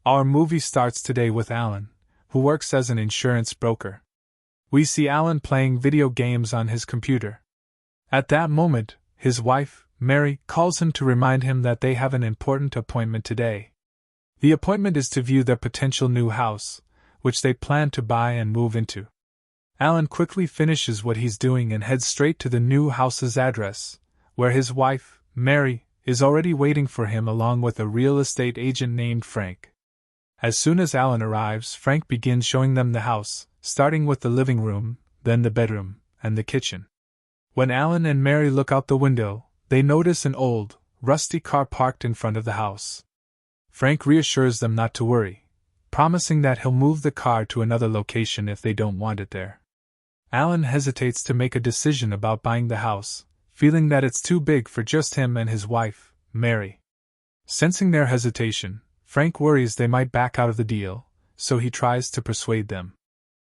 Our movie starts today with Alan, who works as an insurance broker. We see Alan playing video games on his computer. At that moment, his wife, Mary, calls him to remind him that they have an important appointment today. The appointment is to view their potential new house, which they plan to buy and move into. Alan quickly finishes what he's doing and heads straight to the new house's address, where his wife, Mary, is already waiting for him along with a real estate agent named Frank. As soon as Alan arrives, Frank begins showing them the house, starting with the living room, then the bedroom, and the kitchen. When Alan and Mary look out the window, they notice an old, rusty car parked in front of the house. Frank reassures them not to worry, promising that he'll move the car to another location if they don't want it there. Alan hesitates to make a decision about buying the house, feeling that it's too big for just him and his wife, Mary. Sensing their hesitation, Frank worries they might back out of the deal, so he tries to persuade them.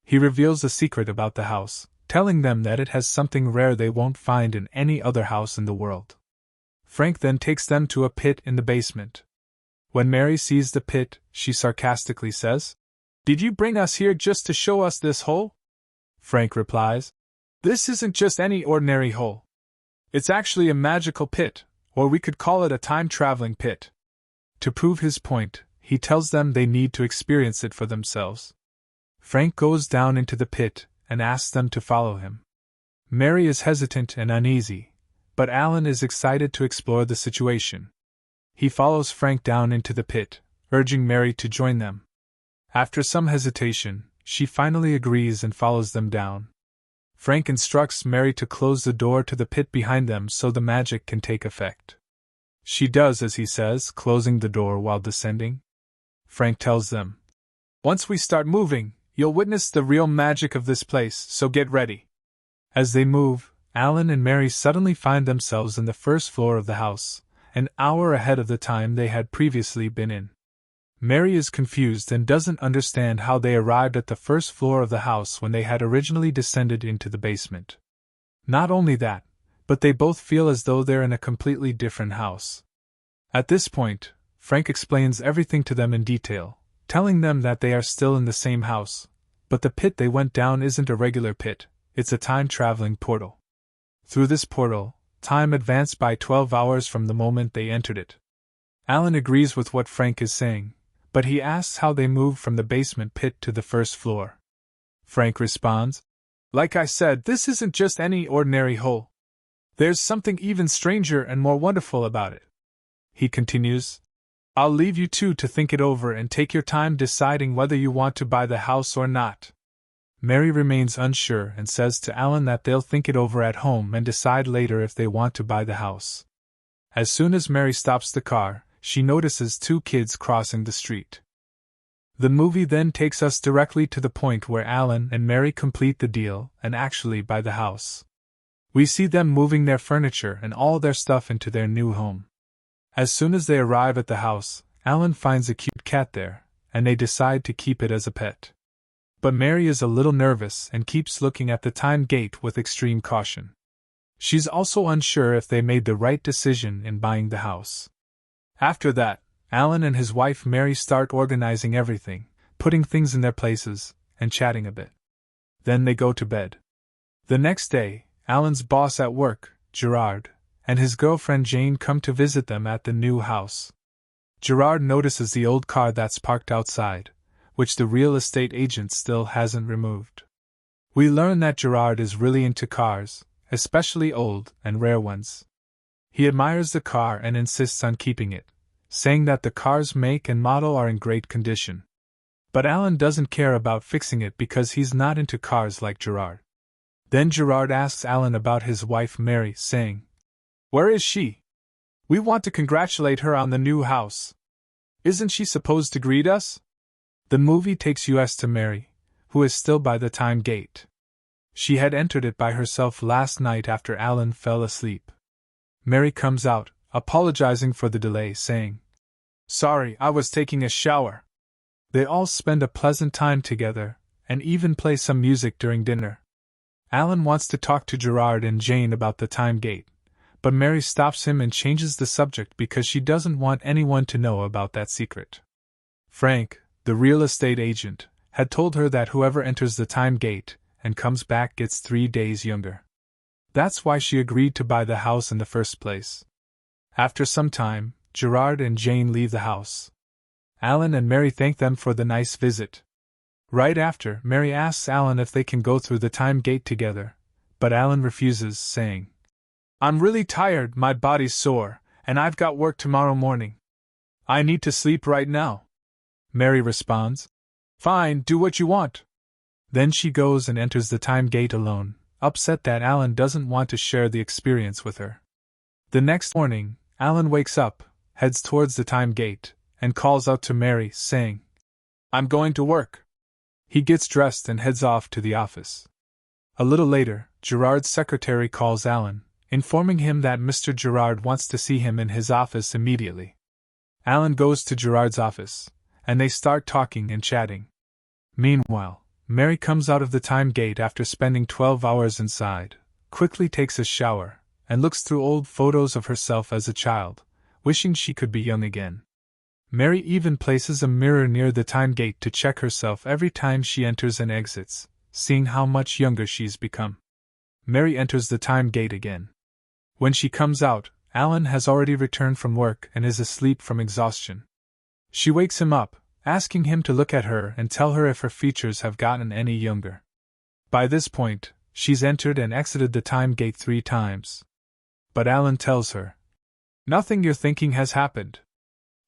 He reveals a secret about the house, telling them that it has something rare they won't find in any other house in the world. Frank then takes them to a pit in the basement. When Mary sees the pit, she sarcastically says, "Did you bring us here just to show us this hole?" Frank replies, "This isn't just any ordinary hole. It's actually a magical pit, or we could call it a time-traveling pit." To prove his point, he tells them they need to experience it for themselves. Frank goes down into the pit and asks them to follow him. Mary is hesitant and uneasy, but Alan is excited to explore the situation. He follows Frank down into the pit, urging Mary to join them. After some hesitation, she finally agrees and follows them down. Frank instructs Mary to close the door to the pit behind them so the magic can take effect. She does as he says, closing the door while descending. Frank tells them, "Once we start moving, you'll witness the real magic of this place, so get ready." As they move, Alan and Mary suddenly find themselves in the first floor of the house, an hour ahead of the time they had previously been in. Mary is confused and doesn't understand how they arrived at the first floor of the house when they had originally descended into the basement. Not only that, but they both feel as though they're in a completely different house. At this point, Frank explains everything to them in detail, telling them that they are still in the same house, but the pit they went down isn't a regular pit, it's a time-traveling portal. Through this portal, time advanced by 12 hours from the moment they entered it. Alan agrees with what Frank is saying, but he asks how they moved from the basement pit to the first floor. Frank responds, "Like I said, this isn't just any ordinary hole. There's something even stranger and more wonderful about it." He continues, "I'll leave you two to think it over and take your time deciding whether you want to buy the house or not." Mary remains unsure and says to Alan that they'll think it over at home and decide later if they want to buy the house. As soon as Mary stops the car, she notices two kids crossing the street. The movie then takes us directly to the point where Alan and Mary complete the deal and actually buy the house. We see them moving their furniture and all their stuff into their new home. As soon as they arrive at the house, Alan finds a cute cat there, and they decide to keep it as a pet. But Mary is a little nervous and keeps looking at the time gate with extreme caution. She's also unsure if they made the right decision in buying the house. After that, Alan and his wife Mary start organizing everything, putting things in their places, and chatting a bit. Then they go to bed. The next day, Alan's boss at work, Gerard, and his girlfriend Jane come to visit them at the new house. Gerard notices the old car that's parked outside, which the real estate agent still hasn't removed. We learn that Gerard is really into cars, especially old and rare ones. He admires the car and insists on keeping it, saying that the car's make and model are in great condition. But Alan doesn't care about fixing it because he's not into cars like Gerard. Then Gerard asks Alan about his wife Mary, saying, "Where is she? We want to congratulate her on the new house. Isn't she supposed to greet us?" The movie takes us to Mary, who is still by the time gate. She had entered it by herself last night after Alan fell asleep. Mary comes out, apologizing for the delay, saying, "Sorry, I was taking a shower." They all spend a pleasant time together, and even play some music during dinner. Alan wants to talk to Gerard and Jane about the time gate, but Mary stops him and changes the subject because she doesn't want anyone to know about that secret. Frank, the real estate agent, had told her that whoever enters the time gate and comes back gets 3 days younger. That's why she agreed to buy the house in the first place. After some time, Gerard and Jane leave the house. Alan and Mary thank them for the nice visit. Right after, Mary asks Alan if they can go through the time gate together, but Alan refuses, saying, "I'm really tired, my body's sore, and I've got work tomorrow morning. I need to sleep right now." Mary responds, "Fine, do what you want." Then she goes and enters the time gate alone, upset that Alan doesn't want to share the experience with her. The next morning, Alan wakes up, heads towards the time gate, and calls out to Mary, saying, "I'm going to work." He gets dressed and heads off to the office. A little later, Gerard's secretary calls Alan, informing him that Mr. Gerard wants to see him in his office immediately. Alan goes to Gerard's office, and they start talking and chatting. Meanwhile, Mary comes out of the time gate after spending 12 hours inside, quickly takes a shower, and looks through old photos of herself as a child, wishing she could be young again. Mary even places a mirror near the time gate to check herself every time she enters and exits, seeing how much younger she's become. Mary enters the time gate again. When she comes out, Alan has already returned from work and is asleep from exhaustion. She wakes him up, asking him to look at her and tell her if her features have gotten any younger. By this point, she's entered and exited the time gate 3 times. But Alan tells her, "Nothing you're thinking has happened.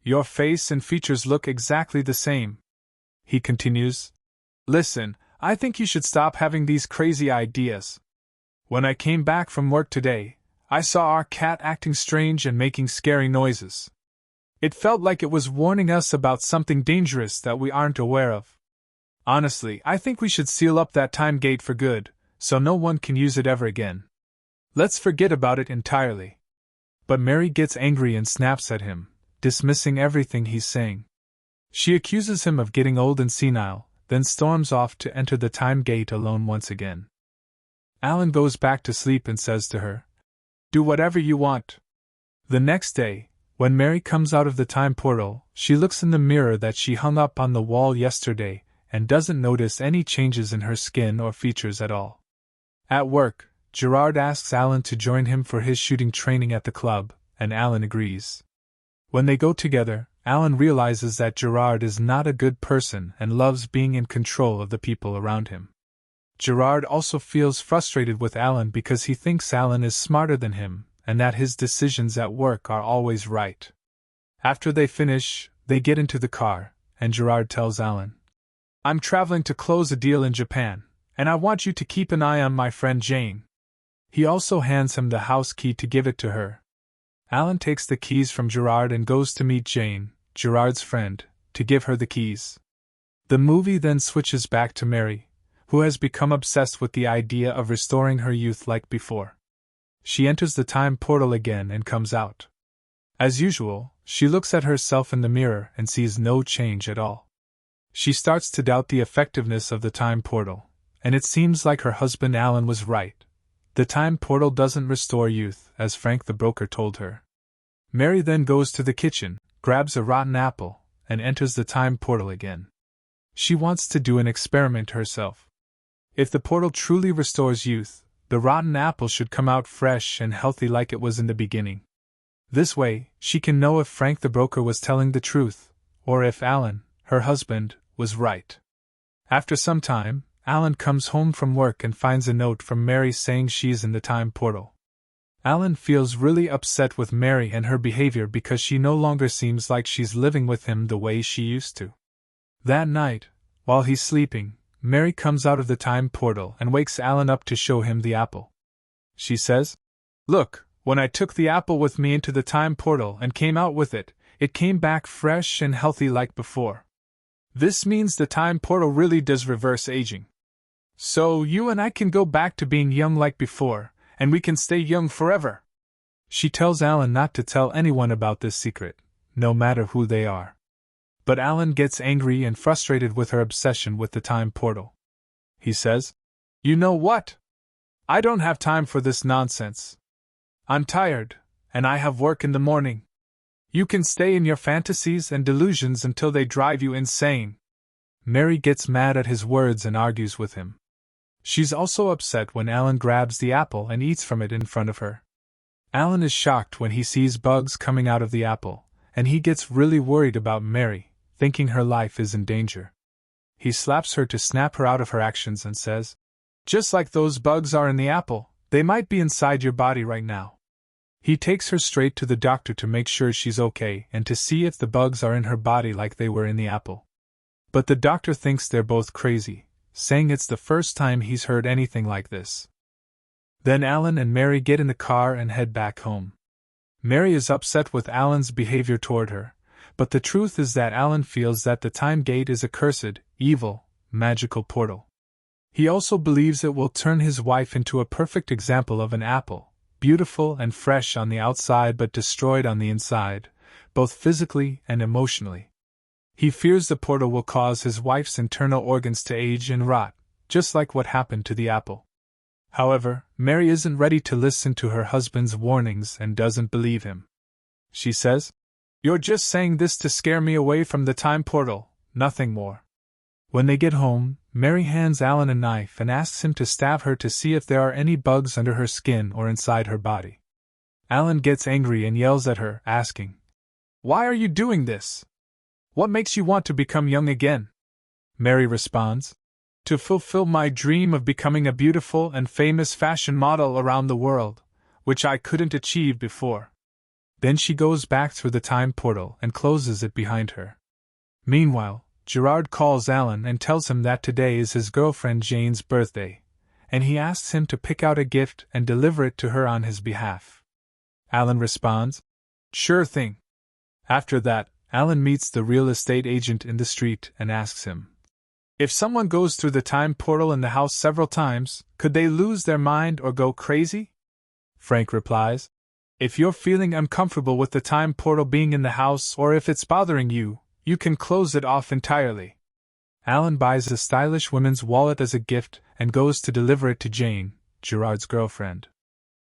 Your face and features look exactly the same." He continues, "Listen, I think you should stop having these crazy ideas. When I came back from work today, I saw our cat acting strange and making scary noises. It felt like it was warning us about something dangerous that we aren't aware of. Honestly, I think we should seal up that time gate for good, so no one can use it ever again. Let's forget about it entirely." But Mary gets angry and snaps at him, dismissing everything he's saying. She accuses him of getting old and senile, then storms off to enter the time gate alone once again. Alan goes back to sleep and says to her, "Do whatever you want." The next day, when Mary comes out of the time portal, she looks in the mirror that she hung up on the wall yesterday and doesn't notice any changes in her skin or features at all. At work, Gerard asks Alan to join him for his shooting training at the club, and Alan agrees. When they go together, Alan realizes that Gerard is not a good person and loves being in control of the people around him. Gerard also feels frustrated with Alan because he thinks Alan is smarter than him and that his decisions at work are always right. After they finish, they get into the car, and Gerard tells Alan, "I'm traveling to close a deal in Japan, and I want you to keep an eye on my friend Jane." He also hands him the house key to give it to her. Alan takes the keys from Gerard and goes to meet Jane, Gerard's friend, to give her the keys. The movie then switches back to Mary, who has become obsessed with the idea of restoring her youth like before. She enters the time portal again and comes out. As usual, she looks at herself in the mirror and sees no change at all. She starts to doubt the effectiveness of the time portal, and it seems like her husband Alan was right. The time portal doesn't restore youth, as Frank the broker told her. Mary then goes to the kitchen, grabs a rotten apple, and enters the time portal again. She wants to do an experiment herself. If the portal truly restores youth, the rotten apple should come out fresh and healthy like it was in the beginning. This way, she can know if Frank the broker was telling the truth, or if Alan, her husband, was right. After some time, Alan comes home from work and finds a note from Mary saying she's in the time portal. Alan feels really upset with Mary and her behavior because she no longer seems like she's living with him the way she used to. That night, while he's sleeping, Mary comes out of the time portal and wakes Alan up to show him the apple. She says, "Look, when I took the apple with me into the time portal and came out with it, it came back fresh and healthy like before. This means the time portal really does reverse aging. So you and I can go back to being young like before, and we can stay young forever." She tells Alan not to tell anyone about this secret, no matter who they are. But Alan gets angry and frustrated with her obsession with the time portal. He says, "You know what? I don't have time for this nonsense. I'm tired, and I have work in the morning. You can stay in your fantasies and delusions until they drive you insane. Mary gets mad at his words and argues with him. She's also upset when Alan grabs the apple and eats from it in front of her. Alan is shocked when he sees bugs coming out of the apple, and he gets really worried about Mary, thinking her life is in danger. He slaps her to snap her out of her actions and says, "Just like those bugs are in the apple, they might be inside your body right now." He takes her straight to the doctor to make sure she's okay and to see if the bugs are in her body like they were in the apple. But the doctor thinks they're both crazy, saying it's the first time he's heard anything like this. Then Alan and Mary get in the car and head back home. Mary is upset with Alan's behavior toward her, but the truth is that Alan feels that the time gate is a cursed, evil, magical portal. He also believes it will turn his wife into a perfect example of an apple, beautiful and fresh on the outside but destroyed on the inside, both physically and emotionally. He fears the portal will cause his wife's internal organs to age and rot, just like what happened to the apple. However, Mary isn't ready to listen to her husband's warnings and doesn't believe him. She says, "You're just saying this to scare me away from the time portal, nothing more." When they get home, Mary hands Alan a knife and asks him to stab her to see if there are any bugs under her skin or inside her body. Alan gets angry and yells at her, asking, "Why are you doing this? What makes you want to become young again?" Mary responds, "To fulfill my dream of becoming a beautiful and famous fashion model around the world, which I couldn't achieve before." Then she goes back through the time portal and closes it behind her. Meanwhile, Gerard calls Alan and tells him that today is his girlfriend Jane's birthday, and he asks him to pick out a gift and deliver it to her on his behalf. Alan responds, "Sure thing." After that, Alan meets the real estate agent in the street and asks him, if someone goes through the time portal in the house several times, could they lose their mind or go crazy? Frank replies, "If you're feeling uncomfortable with the time portal being in the house or if it's bothering you, you can close it off entirely." Alan buys a stylish woman's wallet as a gift and goes to deliver it to Jane, Gerard's girlfriend.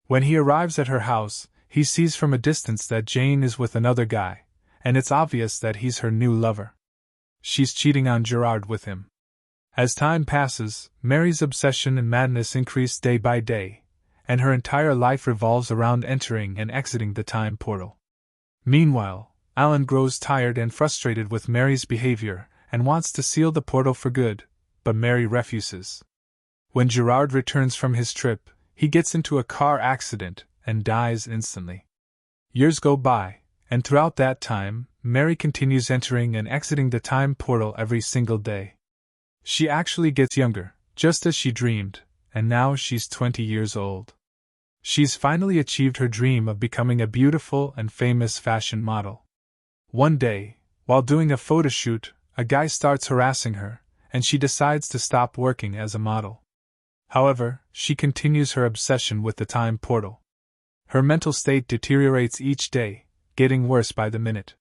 When he arrives at her house, he sees from a distance that Jane is with another guy, and it's obvious that he's her new lover. She's cheating on Gerard with him. As time passes, Mary's obsession and madness increase day by day, and her entire life revolves around entering and exiting the time portal. Meanwhile, Alan grows tired and frustrated with Mary's behavior and wants to seal the portal for good, but Mary refuses. When Gerard returns from his trip, he gets into a car accident and dies instantly. Years go by, and throughout that time, Mary continues entering and exiting the time portal every single day. She actually gets younger, just as she dreamed, and now she's 20 years old. She's finally achieved her dream of becoming a beautiful and famous fashion model. One day, while doing a photo shoot, a guy starts harassing her, and she decides to stop working as a model. However, she continues her obsession with the time portal. Her mental state deteriorates each day, getting worse by the minute.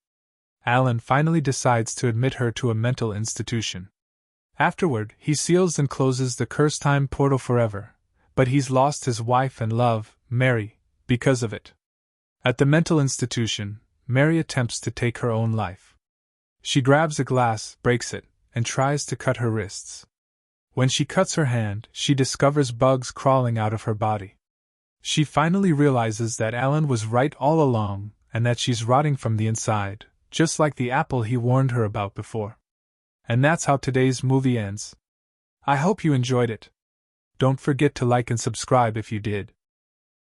Alan finally decides to admit her to a mental institution. Afterward, he seals and closes the cursed time portal forever, but he's lost his wife and love, Mary, because of it. At the mental institution, Mary attempts to take her own life. She grabs a glass, breaks it, and tries to cut her wrists. When she cuts her hand, she discovers bugs crawling out of her body. She finally realizes that Alan was right all along, and that she's rotting from the inside, just like the apple he warned her about before. And that's how today's movie ends. I hope you enjoyed it. Don't forget to like and subscribe if you did.